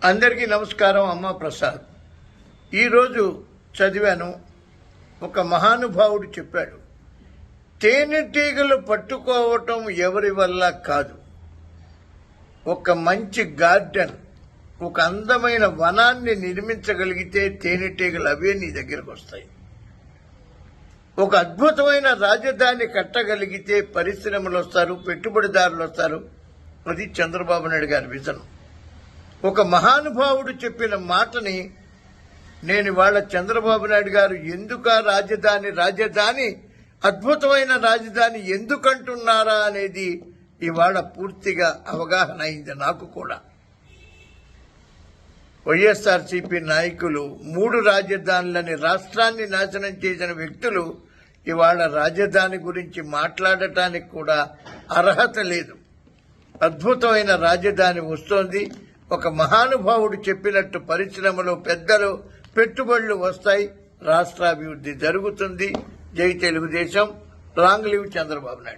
అందరికీ నమస్కారం. అమ్మ ప్రసాద్. ఈరోజు చదివాను, ఒక మహానుభావుడు చెప్పాడు, తేనెటీగలు పట్టుకోవటం ఎవరి వల్ల కాదు. ఒక మంచి గార్డెన్, ఒక అందమైన వనాన్ని నిర్మించగలిగితే తేనెటీగలు అవే నీ దగ్గరకు వస్తాయి. ఒక అద్భుతమైన రాజధాని కట్టగలిగితే పరిశ్రమలు వస్తారు, పెట్టుబడిదారులు వస్తారు. అది చంద్రబాబు నాయుడు గారి విజన్. ఒక మహానుభావుడు చెప్పిన మాటని నేను ఇవాళ చంద్రబాబు నాయుడు గారు ఎందుకు రాజధాని అద్భుతమైన రాజధాని ఎందుకంటున్నారా అనేది ఇవాళ పూర్తిగా అవగాహన అయింది నాకు కూడా. వైఎస్ఆర్సీపీ నాయకులు 3 రాజధానులని రాష్ట్రాన్ని నాశనం చేసిన వ్యక్తులు ఇవాళ రాజధాని గురించి మాట్లాడటానికి కూడా అర్హత లేదు. అద్భుతమైన రాజధాని వస్తోంది. ఒక మహానుభావుడు చెప్పినట్టు పరిశ్రమలు, పెద్దలు, పెట్టుబడులు వస్తాయి, రాష్ట్రాభివృద్ధి జరుగుతుంది. జై తెలుగుదేశం. Long live Chandrababu Naidu.